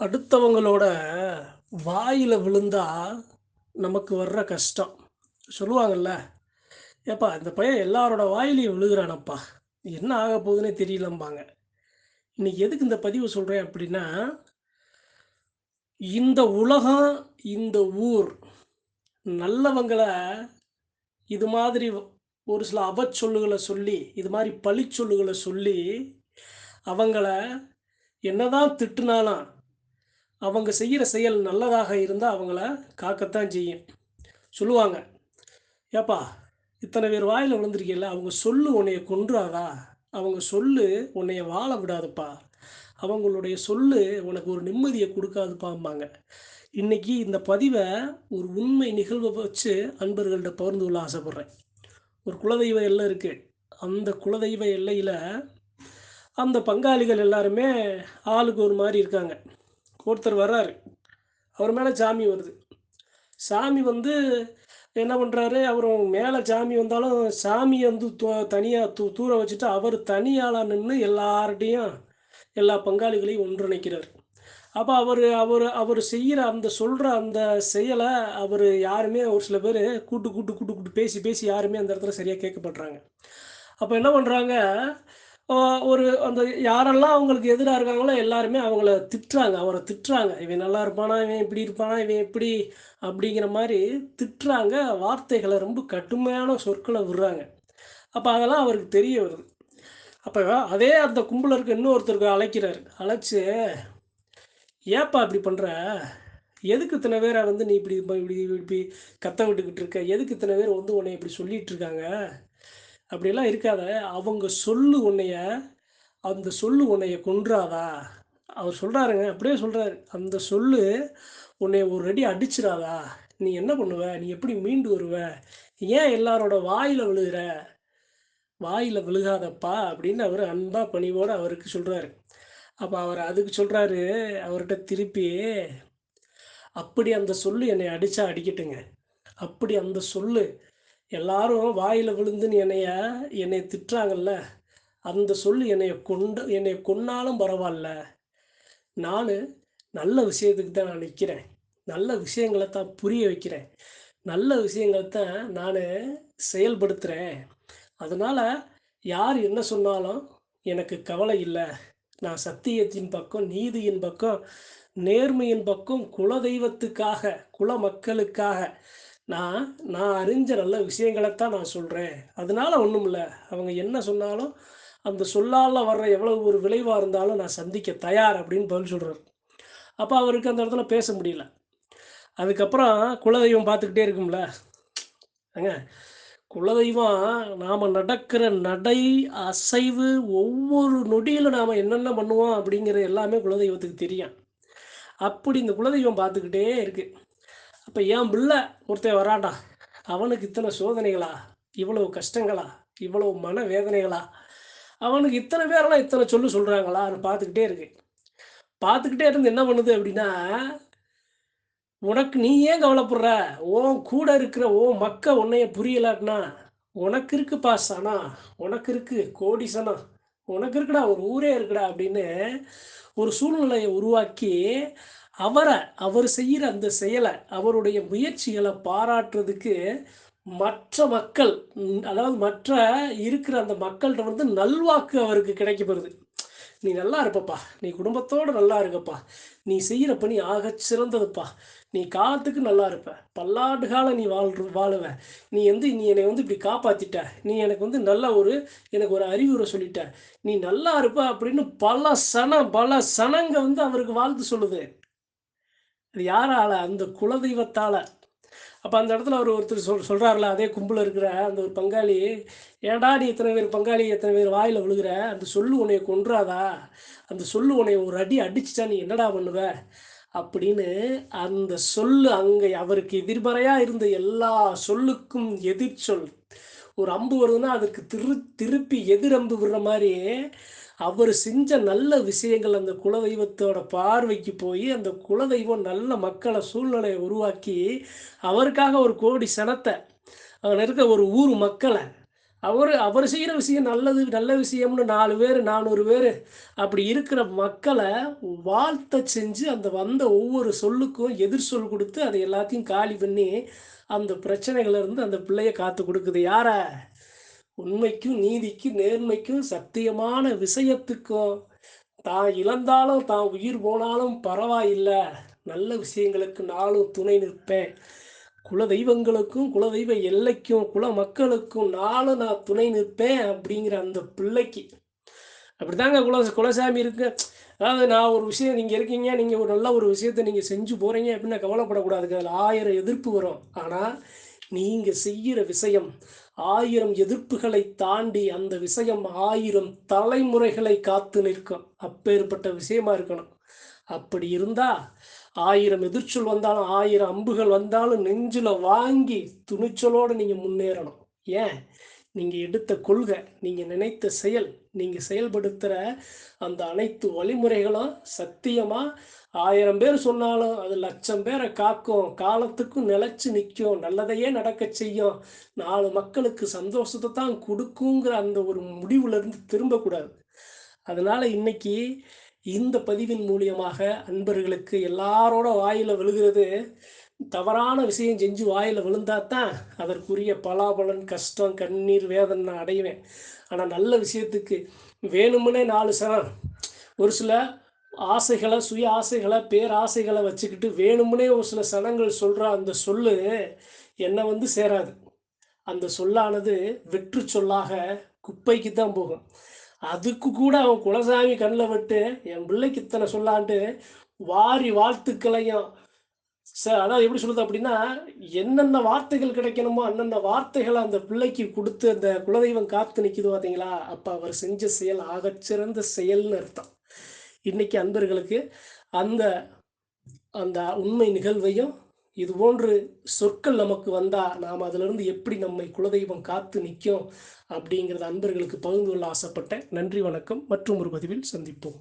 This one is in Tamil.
அடுத்தவங்களோட வாயில விழுந்தா நமக்கு வர்ற கஷ்டம். சொல்லுவாங்கல்ல, "ஏப்பா இந்த பையன் எல்லாரோட வாயிலயும் விழுகுறானப்பா. என்ன ஆக போகுதுன்னே தெரியலம்பாங்க." இன்னைக்கு எதுக்கு இந்த பதிவு சொல்றேன் அப்படின்னா, இந்த உலகம், இந்த ஊர் நல்லவங்கள இது மாதிரி ஒரு சில அவச்சொல்லுகள சொல்லி, இது மாரி பழிச்சொல்லுகள சொல்லி, அவங்கள என்னதான் திட்டுனாலும், அவங்க செய்யற செயல் நல்லதாக இருந்தா அவங்கள காக்கத்தான் செய்யும். சொல்லுவாங்க, ஏப்பா இத்தனை பேர் வாயில விழுந்திருக்கீல்ல, அவங்க சொல்லு உன்னைய கொன்றாதா? அவங்க சொல்லு உன்னைய வாழ விடாதுப்பா. அவங்களுடைய சொல்லு உனக்கு ஒரு நிம்மதிய குடுக்காதுப்பாம்பாங்க. இன்னைக்கு இந்த பதிவ ஒரு உண்மை நிகழ்வ வச்சு அன்பர்கள்ட்ட பகிர்ந்து கொள்ள ஆசைப்படுறேன். ஒரு குலதெய்வ எல்லை இருக்கு. அந்த குலதெய்வ எல்லையில அந்த பங்காளிகள் எல்லாருமே ஆளுக்கு ஒரு மாரி இருக்காங்க. ஒருத்தர் வர்றாரு. அவர் மேல சாமி வருது. சாமி வந்து என்ன பண்றாரு, அவரும் மேல சாமி வந்தாலும் சாமிய வந்து தனியா தூர வச்சுட்டு, அவரு தனி ஆளா நின்னு எல்லார்ட்டயும் எல்லா பங்காளிகளையும் ஒன்றிணைக்கிறாரு. அப்ப அவரு அவரு அவரு செய்யற அந்த சொல்ற அந்த செயல அவரு யாருமே ஒரு சில பேரு கூட்டு பேசி பேசி யாருமே அந்த இடத்துல சரியா கேட்க மாட்றாங்க. அப்ப என்ன பண்றாங்க, அ ஒரு அந்த யாரெல்லாம் அவங்களுக்கு எதிரா இருக்காங்களோ எல்லாருமே அவங்கள திட்டுறாங்க. அவர திட்டுறாங்க. "இவன் நல்லா இருப்பானா? இவன் இப்படி இருப்பானா? இவன் எப்படி?" அப்படிங்கிற மாரி திட்டுறாங்க. வார்த்தைகள ரொம்ப கடுமையான சொற்கள விடுறாங்க. அப்ப அதெல்லாம் அவருக்கு தெரிய வருது. அப்ப அதே அந்த கும்பல்ல இருக்க இன்னொருத்தருக்கு அழைக்கிறாரு. அழைச்சு, "ஏப்பா இப்படி பண்ற? எதுக்கு இத்தன பேர வந்து நீ இப்படி இப்படி இப்படி கத்த விட்டுக்கிட்டு இருக்க? எதுக்கு இத்தன பேர் வந்து உன்னைய இப்படி சொல்லிட்டு இருக்காங்க? அப்படியெல்லாம் இருக்காத. அவங்க சொல்லு உன்னைய அந்த சொல்லு உன்னைய கொன்றாதா?" அவர் சொல்றாருங்க. அப்படியே சொல்றாரு. "அந்த சொல்லு உன்னைய ஒரு அடி அடிச்சிராதா? நீ என்ன பண்ணுவ? நீ எப்படி மீண்டு வருவ? ஏன் எல்லாரோட வாயில விழுகுற? வாயில விழுகாதப்பா" அப்படின்னு அவரு அன்பா பணிவோட அவருக்கு சொல்றாரு. அப்ப அவரு அதுக்கு சொல்றாரு, அவர்ட்ட திருப்பி, "அப்படி அந்த சொல்லு என்னைய அடிச்சா அடிக்கட்டுங்க. அப்படி அந்த சொல்லு எல்லாரும் வாயில விழுந்துன்னு என்னைய திட்டுறாங்கல்ல, அந்த சொல்லு என்னைய கொன்னாலும் பரவால்ல. நானு நல்ல விஷயத்துக்கு தான் நான் நிக்கிறேன். நல்ல விஷயங்கள தான் புரிய வைக்கிறேன். நல்ல விஷயங்கள தான் நானு செயல்படுத்துறேன். அதனால யார் என்ன சொன்னாலும் எனக்கு கவலை இல்ல. நான் சத்தியத்தின் பக்கம், நீதியின் பக்கம், நேர்மையின் பக்கம், குலதெய்வத்துக்காக, குல மக்களுக்காக நான் நான் அறிஞ்ச நல்ல விஷயங்களத்தான் நான் சொல்றேன். அதனால ஒண்ணுமில்ல. அவங்க என்ன சொன்னாலும், அந்த சொல்லால வர்ற எவ்வளவு ஒரு விளைவா இருந்தாலும் நான் சந்திக்க தயார் அப்படின்னு பதில் சொல்றாரு. அப்ப அவருக்கு அந்த இடத்துல பேச முடியல. அதுக்கப்புறம் குலதெய்வம் பார்த்துக்கிட்டே இருக்கும்ல. ஏங்க குலதெய்வம் நாம நடக்கிற நடை, அசைவு ஒவ்வொரு நொடியிலும் நாம என்னென்ன பண்ணுவோம் அப்படிங்கிறது எல்லாமே குலதெய்வத்துக்கு தெரியும். அப்படி இந்த குலதெய்வம் பார்த்துக்கிட்டே இருக்கு. அப்ப என் பிள்ளை ஒருத்தன் வரான்டா. அவனுக்கு இத்தனை சோதனைகளா? இவ்வளவு கஷ்டங்களா? இவ்வளவு மனவேதனைகளா? அவனுக்கு இத்தனை பேரெல்லாம் இத்தனை சொல்லு சொல்றாங்களான்னு பார்த்துக்கிட்டே இருக்கு. பார்த்துக்கிட்டே இருந்து என்ன பண்ணுது அப்படின்னா, உனக்கு நீ ஏன் கவலைப்படுற? உன் கூட இருக்கிற உன் உன்னைய புரியலாட்டினா, உனக்கு இருக்குப்பா சனம். உனக்கு இருக்கு கோடி சனம். உனக்கு இருக்குடா ஒரு ஊரே இருக்குடா அப்படின்னு ஒரு சூழ்நிலைய உருவாக்கி, அவர அவர் செய்யிற அந்த செயல, அவருடைய முயற்சிகள பாராட்டுறதுக்கு மற்ற மக்கள் அதாவது மற்ற இருக்கிற அந்த மக்கள்ட்ட வந்து நல்வாக்கு அவருக்கு கிடைக்கப்பெறுது. "நீ நல்லா இருப்பப்பா. நீ குடும்பத்தோட நல்லா இருக்கப்பா. நீ செய்யிற பணி ஆகச் சிறந்ததுப்பா. நீ காலத்துக்கு நல்லா இருப்ப. பல்லாண்டு காலம் நீ வாழுவ. நீ என்னைய வந்து இப்படி காப்பாத்திட்ட. நீ எனக்கு வந்து எனக்கு ஒரு அறிவுரை சொல்லிட்ட. நீ நல்லா இருப்ப" அப்படின்னு பல சனங்க வந்து அவருக்கு வாழ்த்து சொல்லுது. அது யாரால? அந்த குலதெய்வத்தால. அப்ப அந்த இடத்துல ஒருத்தர் சொல்றார்ல, அதே கும்பல்ல இருக்கிற அந்த ஒரு பங்காளி, "ஏன்டா நீ இத்தன பேர் பங்காளி எத்தன பேர் வாயில விழுகுற? அந்த சொல்லு உன்னைய கொன்றாதா? அந்த சொல்லு உன்னைய ஒரு அடி அடிச்சுட்டா நீ என்னடா பண்ணுவ?" அப்படின்னு அந்த சொல்லு அங்க அவருக்கு எதிர்மறையா இருந்த எல்லா சொல்லுக்கும் எதிர்ச்சொல். ஒரு அம்பு வருதுன்னா, அதற்கு திருப்பி எதிரம்பு விடுற மாரி, அவரு செஞ்ச நல்ல விஷயங்கள் அந்த குலதெய்வத்தோட பார்வைக்கு போயி, அந்த குலதெய்வம் நல்ல சூழ்நிலைய உருவாக்கி, அவருக்காக ஒரு கோடி சனத்த, அங்க இருக்க ஒரு ஊர் மக்கள, அவர் செய்யற விஷயம் நல்லது, நல்ல விஷயம்னு 4 பேரு, 400 பேரு அப்படி இருக்கிற மக்கள வாழ்த்த செஞ்சு, அந்த வந்த ஒவ்வொரு சொல்லுக்கும் எதிர் சொல் குடுத்து, அத எல்லாத்தையும் காலி பண்ணி, அந்த பிரச்சனைகள்ல இருந்து அந்த பிள்ளைய காத்து குடுக்குது. யார? உண்மைக்கும், நீதிக்கும், நேர்மைக்கும், சத்தியமான விஷயத்துக்கும், தான் இழந்தாலும், தான் உயிர் போனாலும் பரவாயில்ல. நல்ல விஷயங்களுக்கு நாளும் துணை நிற்பேன். குலதெய்வங்களுக்கும், குலதெய்வ எல்லைக்கும், குல மக்களுக்கும் நாளும் நான் துணை நிற்பேன் அப்படிங்கிற அந்த பிள்ளைக்கு. அப்படிதாங்க குலசாமி இருக்கு. அதாவது நான் ஒரு விஷயம் நீங்க இருக்கீங்க, நீங்க ஒரு நல்ல ஒரு விஷயத்த நீங்க செஞ்சு போறீங்க அப்படின்னா கவலைப்படக்கூடாதுங்க. அதுல 1000 எதிர்ப்பு வரும். ஆனா, நீங்க செய்யிற விஷயம் 1000 எதிர்ப்புகளை தாண்டி அந்த விஷயம் 1000 தலைமுறைகளை காத்து நிற்கும். அப்பேற்பட்ட விஷயமா இருக்கணும். அப்படி இருந்தா 1000 எதிர்ச்சொல் வந்தாலும், 1000 அம்புகள் வந்தாலும் நெஞ்சுல வாங்கி துணிச்சலோட நீங்க முன்னேறணும். ஏன்? நீங்க எடுத்த கொள்கை, நீங்க நினைத்த செயல், நீங்க செயல்படுத்துற அந்த அனைத்து வழிமுறைகளும் சத்தியமா 1000 பேர் சொன்னாலும், அது 1,00,000 பேர காக்கும். காலத்துக்கும் நிலைச்சு நிக்கும். நல்லதையே நடக்கச் செய்யும். 4 மக்களுக்கு சந்தோஷத்த தான் குடுக்குங்கிற அந்த ஒரு முடிவுலருந்து திரும்பக்கூடாது. அதனால இன்னைக்கு இந்த பதிவின் மூலியமாக அன்பர்களுக்கு எல்லாரோட வாயில விழுகிறது, தவறான விஷயம் செஞ்சு வாயில விழுந்தா தான் அதற்குரிய பலாபலன், கஷ்டம், கண்ணீர், வேதனை நான் அடைவேன். ஆனா நல்ல விஷயத்துக்கு வேணும்னே 4 சனம் ஒரு சில ஆசைகள, சுய ஆசைகள, பேராசைகள வச்சுக்கிட்டு வேணும்னே ஒரு சில சனங்கள் சொல்ற அந்த சொல்லு என்ன வந்து சேராது. அந்த சொல்லானது வெற்று சொல்லாக குப்பைக்கு தான் போகும். அதுக்கு கூட அவன் குலசாமி கண்ல விட்டு, என் பிள்ளைக்கு இத்தன சொல்லான்ட்டு வாரி வாழ்த்துக்களையும் அதாவது எப்படி சொல்றது அப்படின்னா, என்னென்ன வார்த்தைகள் கிடைக்கணுமோ, அந்தந்த வார்த்தைகள அந்த பிள்ளைக்கு குடுத்து, அந்த குலதெய்வம் காத்து நிக்குது பார்த்தீங்களா? அப்ப அவர் செஞ்ச செயல் ஆகச்சிறந்த செயல்னு அர்த்தம். இன்னைக்கு அன்பர்களுக்கு அந்த அந்த உண்மை நிகழ்வையும், இதுபோன்று சொற்கள் நமக்கு வந்தா, நாம் அதிலிருந்து எப்படி நம்மை குலதெய்வம் காத்து நிக்கும், அப்படிங்கிறத அன்பர்களுக்கு பகிர்ந்து கொள்ள ஆசைப்பட்டேன். நன்றி, வணக்கம். மற்றும் ஒரு பதிவில் சந்திப்போம்.